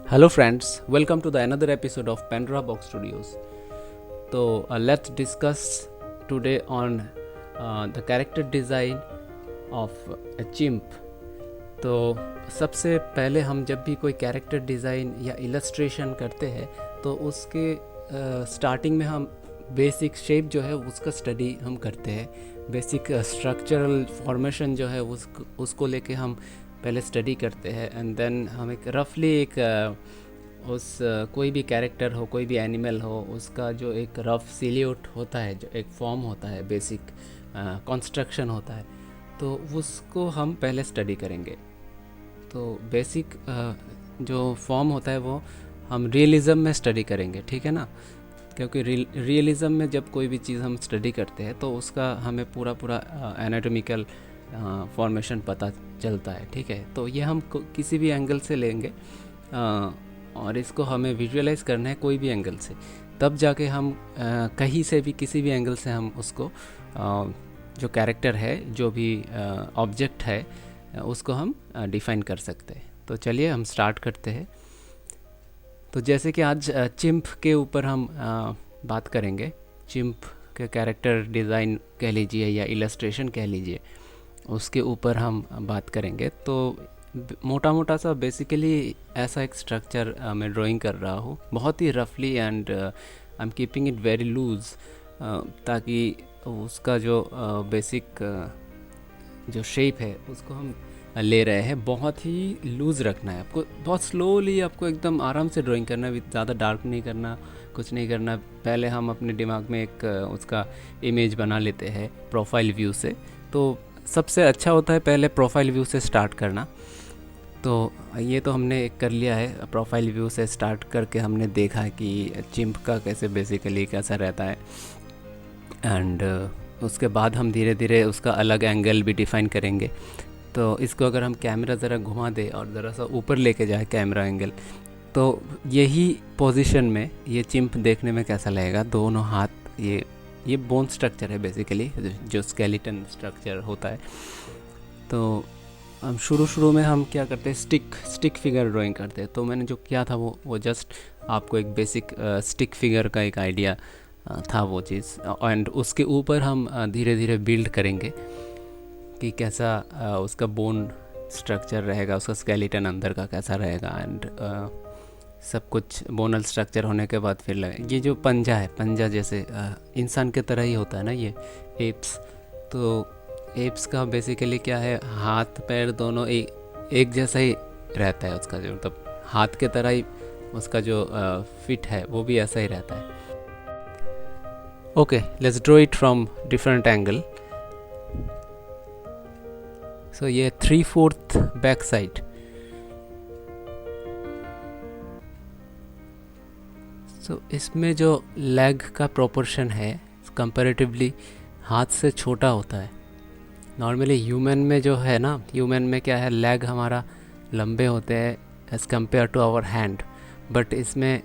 Hello friends, welcome to the another episode of Pandora Box Studios. So let's discuss today on the character design of a chimp. तो सबसे पहले हम जब भी कोई character design या इलस्ट्रेशन करते हैं तो उसके स्टार्टिंग में हम बेसिक शेप जो है उसका स्टडी हम करते हैं। बेसिक स्ट्रक्चरल फॉर्मेशन जो है उसको लेके हम पहले स्टडी करते हैं एंड देन हम एक रफली एक कोई भी कैरेक्टर हो, कोई भी एनिमल हो, उसका जो एक रफ सिल्यूट होता है, जो एक फॉर्म होता है, बेसिक कंस्ट्रक्शन होता है, तो उसको हम पहले स्टडी करेंगे। तो बेसिक जो फॉर्म होता है वो हम रियलिज़म में स्टडी करेंगे, ठीक है ना। क्योंकि रियलिज़म में जब कोई भी चीज़ हम स्टडी करते हैं तो उसका हमें पूरा एनाटॉमिकल फॉर्मेशन पता चलता है, ठीक है। तो ये हम किसी भी एंगल से लेंगे और इसको हमें विजुअलाइज करना है कोई भी एंगल से, तब जाके हम कहीं से भी किसी भी एंगल से हम उसको जो कैरेक्टर है, जो भी ऑब्जेक्ट है, उसको हम डिफ़ाइन कर सकते हैं। तो चलिए हम स्टार्ट करते हैं। तो जैसे कि आज चिंप के ऊपर हम बात करेंगे। चिंप के कैरेक्टर डिज़ाइन कह लीजिए या इलस्ट्रेशन कह लीजिए, उसके ऊपर हम बात करेंगे। तो मोटा मोटा सा बेसिकली ऐसा एक स्ट्रक्चर मैं ड्राइंग कर रहा हूँ, बहुत ही रफली, and I am keeping it very loose, ताकि उसका जो बेसिक जो शेप है उसको हम ले रहे हैं, बहुत ही लूज़ रखना है आपको, बहुत स्लोली आपको एकदम आराम से ड्राइंग करना है, ज़्यादा डार्क नहीं करना, कुछ नहीं करना। पहले हम अपने दिमाग में एक उसका इमेज बना लेते हैं प्रोफाइल व्यू से। तो सबसे अच्छा होता है पहले प्रोफाइल व्यू से स्टार्ट करना। तो ये तो हमने एक कर लिया है, प्रोफाइल व्यू से स्टार्ट करके हमने देखा है कि चिंप का कैसे बेसिकली कैसा रहता है, एंड उसके बाद हम धीरे धीरे उसका अलग एंगल भी डिफ़ाइन करेंगे। तो इसको अगर हम कैमरा ज़रा घुमा दें और ज़रा सा ऊपर लेके जाए कैमरा एंगल, तो यही पोजीशन में ये चिंप देखने में कैसा लगेगा। दोनों हाथ, ये बोन स्ट्रक्चर है बेसिकली, जो स्केलेटन स्ट्रक्चर होता है। तो हम शुरू में हम क्या करते हैं, स्टिक फिगर ड्राइंग करते हैं। तो मैंने जो किया था वो जस्ट आपको एक बेसिक स्टिक फिगर का एक आइडिया था वो चीज़, एंड उसके ऊपर हम धीरे धीरे बिल्ड करेंगे कि कैसा उसका बोन स्ट्रक्चर रहेगा, उसका स्केलेटन अंदर का कैसा रहेगा, एंड सब कुछ बोनल स्ट्रक्चर होने के बाद फिर लगे। ये जो पंजा है, पंजा जैसे इंसान के तरह ही होता है ना ये एप्स। तो एप्स का बेसिकली क्या है, हाथ पैर दोनों एक जैसा ही रहता है उसका, जो मतलब हाथ के तरह ही उसका जो फिट है वो भी ऐसा ही रहता है। Okay, let's draw it from different angle. So ये 3/4 बैक साइड। तो इसमें जो लेग का प्रोपोर्शन है कंपैरेटिवली हाथ से छोटा होता है। नॉर्मली ह्यूमन में जो है ना, ह्यूमन में क्या है, लेग हमारा लंबे होते हैं as compare to our hand, but इसमें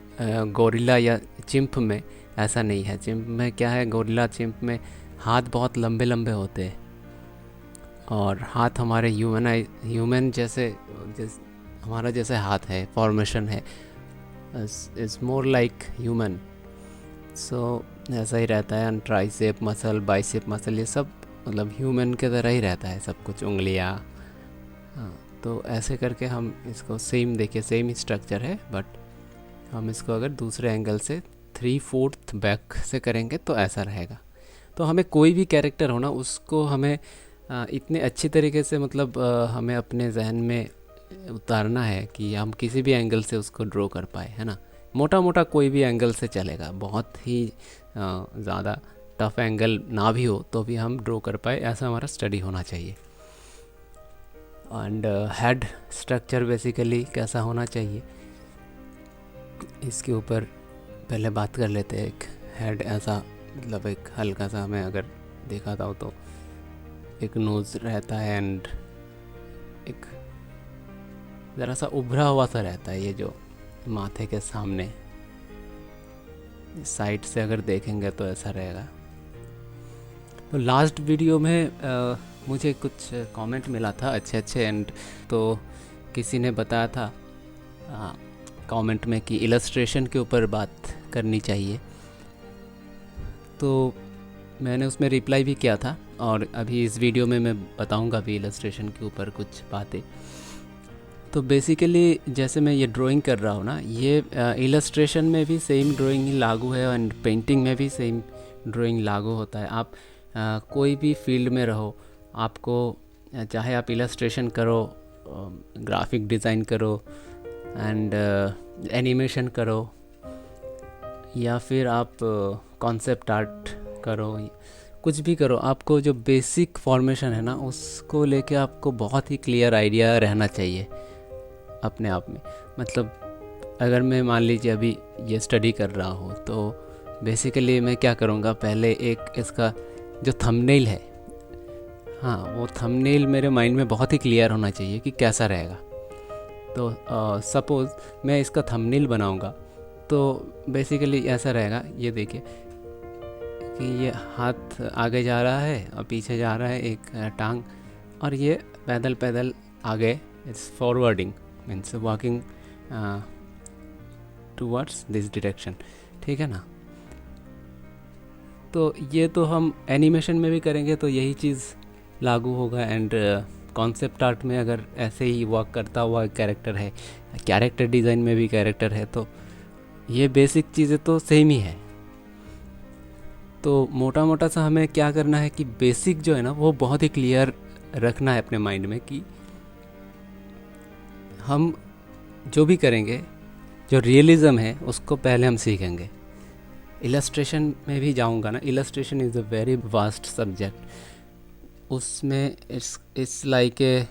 गोरिल्ला या चिंप में ऐसा नहीं है। चिंप में क्या है, गोरिल्ला चिंप में हाथ बहुत लंबे लंबे होते हैं, और हाथ हमारे ह्यूमन जैसे हमारा जैसे हाथ है, फॉर्मेशन है, इज़ मोर लाइक ह्यूमन। सो ऐसा ही रहता है। And tricep muscle, bicep muscle, ये सब मतलब ह्यूमन के तरह ही रहता है सब कुछ, उंगलियाँ। तो ऐसे करके हम इसको सेम, देखिए सेम ही स्ट्रक्चर है, बट हम इसको अगर दूसरे एंगल से 3/4 बैक से करेंगे तो ऐसा रहेगा। तो हमें कोई भी कैरेक्टर हो ना, उसको हमें इतने अच्छी तरीके से मतलब हमें अपने जहन में उतारना है कि हम किसी भी एंगल से उसको ड्रॉ कर पाए, है ना। मोटा मोटा कोई भी एंगल से चलेगा, बहुत ही ज़्यादा टफ एंगल ना भी हो तो भी हम ड्रॉ कर पाए, ऐसा हमारा स्टडी होना चाहिए। एंड हेड स्ट्रक्चर बेसिकली कैसा होना चाहिए, इसके ऊपर पहले बात कर लेते हैं। एक हेड ऐसा, मतलब एक हल्का सा, हमें अगर देखा था तो एक नोज़ रहता है एंड एक ज़रा सा उभरा हुआ सा रहता है, ये जो माथे के सामने साइड से अगर देखेंगे तो ऐसा रहेगा। तो लास्ट वीडियो में मुझे कुछ कमेंट मिला था अच्छे, एंड तो किसी ने बताया था कमेंट में कि इलस्ट्रेशन के ऊपर बात करनी चाहिए, तो मैंने उसमें रिप्लाई भी किया था और अभी इस वीडियो में मैं बताऊंगा भी इलस्ट्रेशन के ऊपर कुछ बातें। तो बेसिकली जैसे मैं ये ड्राइंग कर रहा हूँ ना, ये इलस्ट्रेशन में भी सेम ड्राइंग ही लागू है एंड पेंटिंग में भी सेम ड्राइंग लागू होता है। आप कोई भी फील्ड में रहो, आपको चाहे आप इलस्ट्रेशन करो, ग्राफिक डिज़ाइन करो एंड एनिमेशन करो, या फिर आप कॉन्सेप्ट आर्ट करो, कुछ भी करो, आपको जो बेसिक फॉर्मेशन है ना उसको लेके आपको बहुत ही क्लियर आइडिया रहना चाहिए अपने आप में। मतलब अगर मैं मान लीजिए अभी ये स्टडी कर रहा हूँ, तो बेसिकली मैं क्या करूँगा, पहले एक इसका जो थंबनेल है, हाँ वो थंबनेल मेरे माइंड में बहुत ही क्लियर होना चाहिए कि कैसा रहेगा। तो सपोज़ मैं इसका थंबनेल बनाऊँगा तो बेसिकली ऐसा रहेगा, ये देखिए कि ये हाथ आगे जा रहा है और पीछे जा रहा है एक टांग, और ये पैदल पैदल आगे, it's forwarding means walking towards this direction, ठीक है ना। तो ये तो हम एनिमेशन में भी करेंगे तो यही चीज़ लागू होगा, एंड कॉन्सेप्ट आर्ट में अगर ऐसे ही वर्क करता हुआ कैरेक्टर है, कैरेक्टर डिज़ाइन में भी कैरेक्टर है, तो ये बेसिक चीज़ें तो सेम ही है। तो मोटा मोटा सा हमें क्या करना है कि बेसिक जो है ना वो बहुत ही क्लियर रखना है अपने माइंड में कि हम जो भी करेंगे, जो रियलिज़म है उसको पहले हम सीखेंगे। इलस्ट्रेशन में भी जाऊंगा ना, illustration is a very vast subject, उसमें it's like a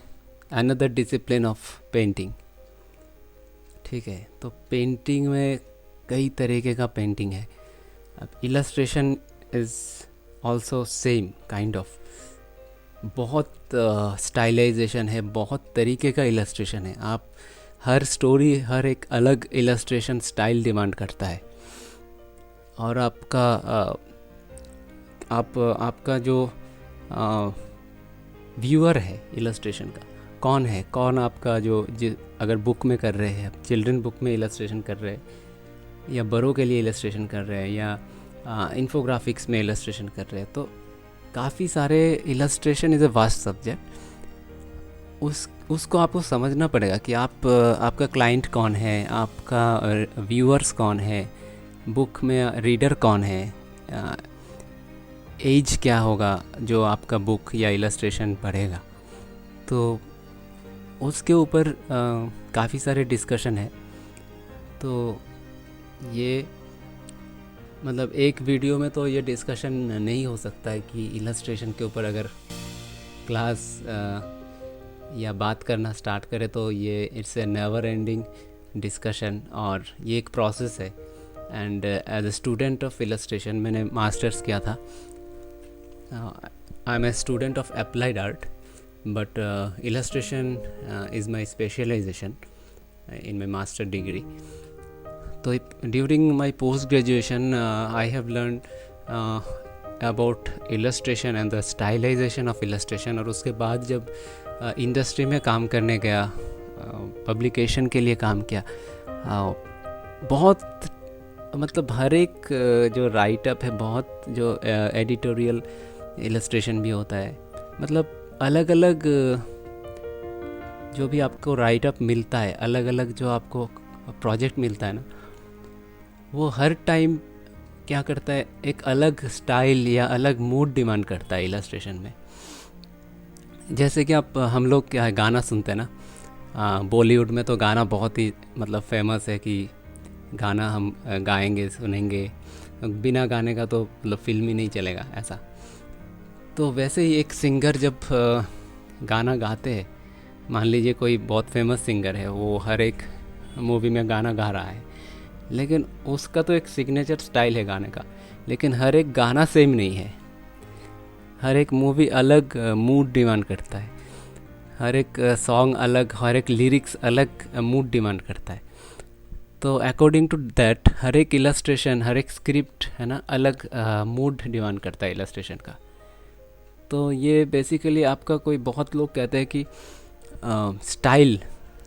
another discipline of painting, ठीक है। तो पेंटिंग में कई तरीके का पेंटिंग है। अब illustration is also same kind of, बहुत स्टाइलाइजेशन है, बहुत तरीके का इलस्ट्रेशन है। आप हर स्टोरी, हर एक अलग इलस्ट्रेशन स्टाइल डिमांड करता है, और आपका जो व्यूअर है इलस्ट्रेशन का, कौन है, कौन आपका अगर बुक में कर रहे हैं, आप चिल्ड्रन बुक में इलस्ट्रेशन कर रहे हैं, या बड़ों के लिए इलस्ट्रेशन कर रहे हैं, या इन्फोग्राफिक्स में इलस्ट्रेशन कर रहे हैं, तो काफ़ी सारे illustration is a vast subject. उसको आपको समझना पड़ेगा कि आपका क्लाइंट कौन है, आपका व्यूअर्स कौन है, बुक में रीडर कौन है, एज क्या होगा जो आपका बुक या इलस्ट्रेशन पढ़ेगा। तो उसके ऊपर काफ़ी सारे डिस्कशन है। तो ये मतलब एक वीडियो में तो ये डिस्कशन नहीं हो सकता है कि इलस्ट्रेशन के ऊपर अगर क्लास या बात करना स्टार्ट करे तो ये it's a never ending discussion, और ये एक प्रोसेस है। And as a student of illustration, मैंने मास्टर्स किया था, I am a student of applied art, but illustration is my specialisation in my master degree. So during my post graduation I have learned about illustration and the stylization of illustration. और उसके बाद जब industry में काम करने गया, publication के लिए काम किया, बहुत मतलब हर एक जो राइटअप है, बहुत जो एडिटोरियल इलस्ट्रेशन भी होता है, मतलब अलग अलग जो भी आपको राइटअप मिलता है, अलग अलग जो आपको प्रोजेक्ट मिलता है ना, वो हर टाइम क्या करता है, एक अलग स्टाइल या अलग मूड डिमांड करता है इलस्ट्रेशन में। जैसे कि हम लोग क्या है, गाना सुनते हैं ना, बॉलीवुड में तो गाना बहुत ही मतलब फेमस है कि गाना हम गाएंगे, सुनेंगे, बिना गाने का तो मतलब फिल्म ही नहीं चलेगा ऐसा। तो वैसे ही एक सिंगर जब गाना गाते हैं, मान लीजिए कोई बहुत फेमस सिंगर है, वो हर एक मूवी में गाना गा रहा है, लेकिन उसका तो एक सिग्नेचर स्टाइल है गाने का, लेकिन हर एक गाना सेम नहीं है। हर एक मूवी अलग मूड डिमांड करता है, हर एक सॉन्ग अलग, हर एक लिरिक्स अलग मूड डिमांड करता है। तो अकॉर्डिंग टू दैट हर एक इलस्ट्रेशन, हर एक स्क्रिप्ट है ना, अलग मूड डिमांड करता है इलस्ट्रेशन का। तो ये बेसिकली आपका कोई, बहुत लोग कहते हैं कि स्टाइल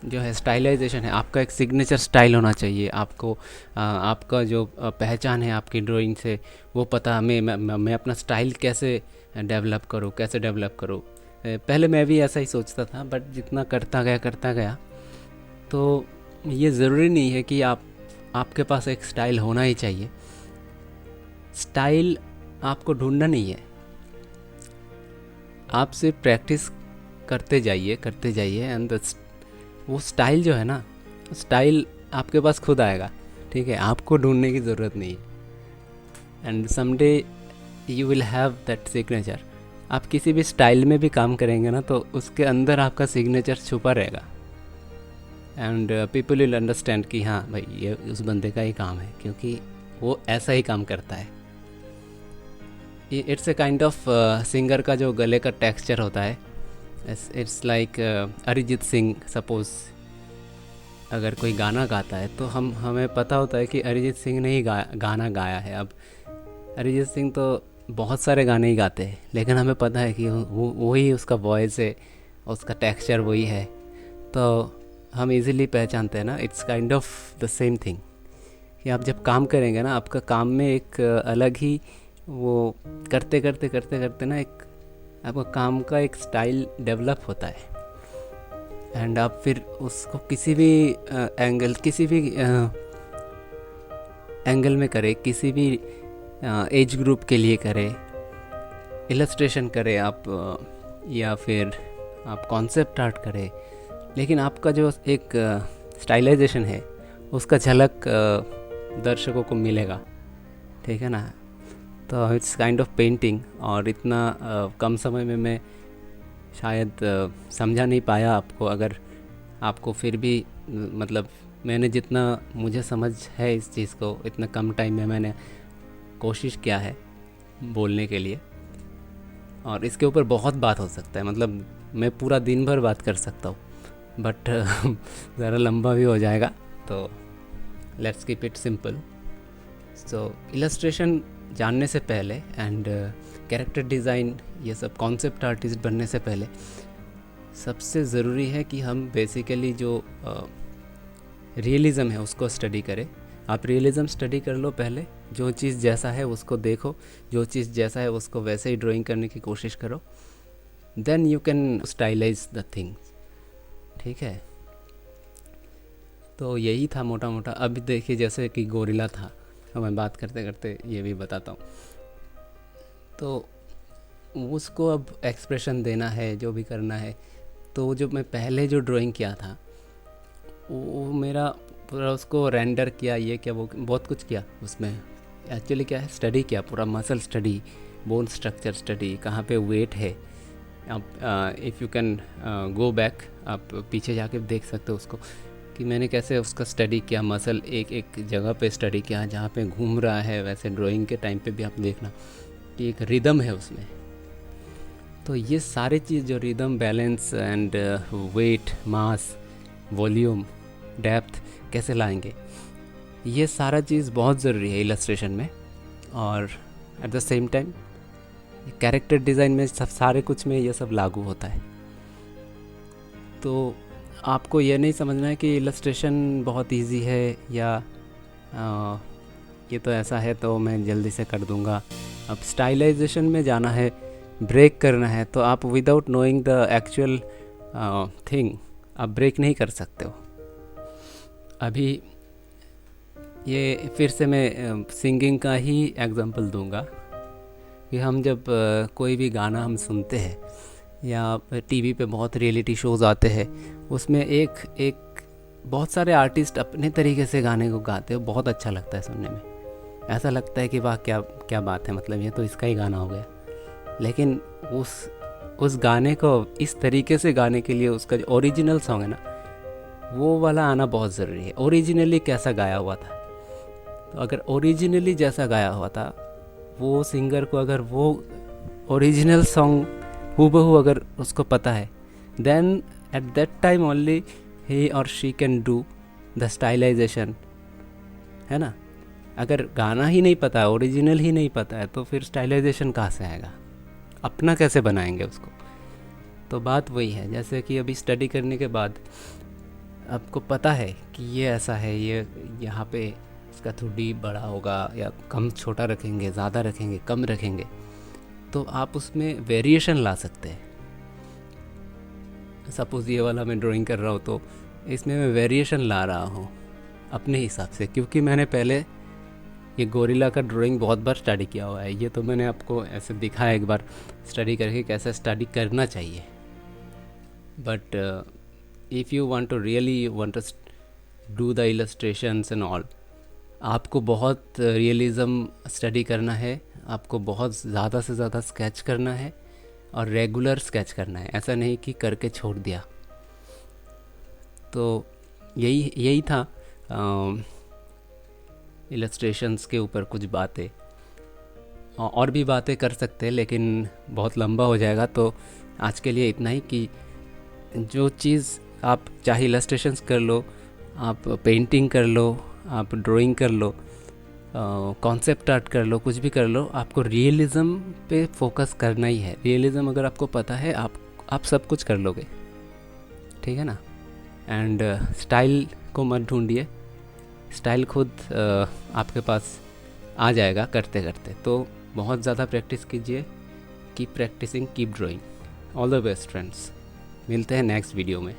जो है स्टाइलाइजेशन है, आपका एक सिग्नेचर स्टाइल होना चाहिए आपको। आपका जो पहचान है आपकी ड्राइंग से, वो पता मैं अपना स्टाइल कैसे डेवलप करूँ। पहले मैं भी ऐसा ही सोचता था, बट जितना करता गया तो ये ज़रूरी नहीं है कि आपके पास एक स्टाइल होना ही चाहिए। स्टाइल आपको ढूंढना नहीं है, आप सिर्फ प्रैक्टिस करते जाइए एंड वो स्टाइल जो है ना, स्टाइल आपके पास खुद आएगा। ठीक है, आपको ढूंढने की ज़रूरत नहीं है। And someday you will have that signature. आप किसी भी स्टाइल में भी काम करेंगे ना, तो उसके अंदर आपका सिग्नेचर छुपा रहेगा एंड पीपल विल अंडरस्टैंड कि हाँ भाई, ये उस बंदे का ही काम है, क्योंकि वो ऐसा ही काम करता है। It's a kind of singer का जो गले का टेक्सचर होता है, it's like Arijit Singh. Suppose अगर कोई गाना गाता है तो हमें पता होता है कि अरिजीत सिंह ने ही गाना गाया है। अब अरिजीत सिंह तो बहुत सारे गाने ही गाते हैं, लेकिन हमें पता है कि वही उसका वॉइस है, उसका टेक्सचर वही है, तो हम इजीली पहचानते हैं ना। It's kind of the same thing कि आप जब काम करेंगे ना, आपका काम में एक अलग ही वो करते ना, एक आपका काम का एक स्टाइल डेवलप होता है। एंड आप फिर उसको किसी भी एंगल में करें, किसी भी एज ग्रुप के लिए करें, इलस्ट्रेशन करें आप, या फिर आप कॉन्सेप्ट आर्ट करें, लेकिन आपका जो एक स्टाइलाइजेशन है उसका झलक दर्शकों को मिलेगा। ठीक है ना। तो इट्स काइंड ऑफ पेंटिंग, और इतना कम समय में मैं शायद समझा नहीं पाया आपको। अगर आपको फिर भी मतलब मैंने जितना मुझे समझ है इस चीज़ को, इतना कम टाइम में मैंने कोशिश किया है बोलने के लिए। और इसके ऊपर बहुत बात हो सकता है, मतलब मैं पूरा दिन भर बात कर सकता हूँ, बट ज़रा लंबा भी हो जाएगा, तो let's keep it simple. So illustration जानने से पहले एंड कैरेक्टर डिज़ाइन, ये सब कॉन्सेप्ट आर्टिस्ट बनने से पहले सबसे ज़रूरी है कि हम बेसिकली जो रियलिज़म है उसको स्टडी करें। आप रियलिज़म स्टडी कर लो पहले, जो चीज़ जैसा है उसको देखो, जो चीज़ जैसा है उसको वैसे ही ड्राइंग करने की कोशिश करो, then you can stylise the things. ठीक है, तो यही था मोटा मोटा। अभी देखिए जैसे कि गोरिल्ला था, मैं बात करते करते ये भी बताता हूँ। तो उसको अब एक्सप्रेशन देना है, जो भी करना है, तो जो मैं पहले जो ड्राइंग किया था वो मेरा पूरा उसको रेंडर किया, ये क्या वो बहुत कुछ किया उसमें। एक्चुअली क्या है, स्टडी किया, पूरा muscle study, bone structure study, कहाँ पे वेट है। आप if you can go back, आप पीछे जाके देख सकते हो उसको कि मैंने कैसे उसका स्टडी किया, मसल एक एक जगह पे स्टडी किया जहाँ पे घूम रहा है। वैसे ड्राइंग के टाइम पे भी आप देखना कि एक रिदम है उसमें। तो ये सारे चीज़ जो rhythm, balance and weight, mass, volume, depth कैसे लाएंगे, ये सारा चीज़ बहुत ज़रूरी है इलस्ट्रेशन में। और at the same time character design में सब सारे कुछ में ये सब लागू होता है। तो आपको ये नहीं समझना है कि इलस्ट्रेशन बहुत इजी है, या ये तो ऐसा है तो मैं जल्दी से कर दूंगा। अब स्टाइलाइजेशन में जाना है, ब्रेक करना है, तो आप without knowing the actual thing आप ब्रेक नहीं कर सकते हो। अभी ये फिर से मैं सिंगिंग का ही एग्जांपल दूंगा कि हम जब कोई भी गाना हम सुनते हैं, या टीवी पे बहुत रियलिटी शोज़ आते हैं, उसमें एक बहुत सारे आर्टिस्ट अपने तरीके से गाने को गाते हैं, बहुत अच्छा लगता है सुनने में। ऐसा लगता है कि वाह क्या बात है, मतलब ये तो इसका ही गाना हो गया। लेकिन उस गाने को इस तरीके से गाने के लिए उसका जो ओरिजिनल सॉन्ग है ना, वो वाला आना बहुत ज़रूरी है। ओरिजिनली कैसा गाया हुआ था, तो अगर ओरिजिनली जैसा गाया हुआ था, वो सिंगर को अगर वो ओरिजिनल सॉन्ग हूबहू अगर उसको पता है, then at that time only ही और she can do the stylisation, है ना। अगर गाना ही नहीं पता है, ओरिजिनल ही नहीं पता है, तो फिर स्टाइलाइजेशन कहाँ से आएगा, अपना कैसे बनाएंगे उसको। तो बात वही है, जैसे कि अभी स्टडी करने के बाद आपको पता है कि ये ऐसा है, ये यहाँ पे इसका 2D बड़ा होगा या कम, छोटा रखेंगे, ज़्यादा रखेंगे, कम रखेंगे, तो आप उसमें वेरिएशन ला सकते हैं। सपोज़ ये वाला मैं ड्राइंग कर रहा हूँ तो इसमें मैं वेरिएशन ला रहा हूँ अपने हिसाब से, क्योंकि मैंने पहले ये गोरिल्ला का ड्राइंग बहुत बार स्टडी किया हुआ है। ये तो मैंने आपको ऐसे दिखाया एक बार स्टडी करके कैसे स्टडी करना चाहिए। But if you want to really want to do the illustrations and all, आपको बहुत रियलिज़म स्टडी करना है, आपको बहुत ज़्यादा से ज़्यादा स्केच करना है और रेगुलर स्केच करना है, ऐसा नहीं कि करके छोड़ दिया। तो यही था इलस्ट्रेशंस के ऊपर कुछ बातें। और भी बातें कर सकते हैं लेकिन बहुत लंबा हो जाएगा, तो आज के लिए इतना ही कि जो चीज़ आप चाहे इलस्ट्रेशंस कर लो, आप पेंटिंग कर लो, आप ड्राइंग कर लो, कॉन्सेप्ट आर्ट कर लो, कुछ भी कर लो, आपको रियलिज़म पे फोकस करना ही है। रियलिज़म अगर आपको पता है, आप सब कुछ कर लोगे, ठीक है ना। एंड स्टाइल को मत ढूंढिए, स्टाइल खुद आपके पास आ जाएगा करते करते। तो बहुत ज़्यादा प्रैक्टिस कीजिए, keep practising, keep drawing. All the best friends, मिलते हैं नेक्स्ट वीडियो में।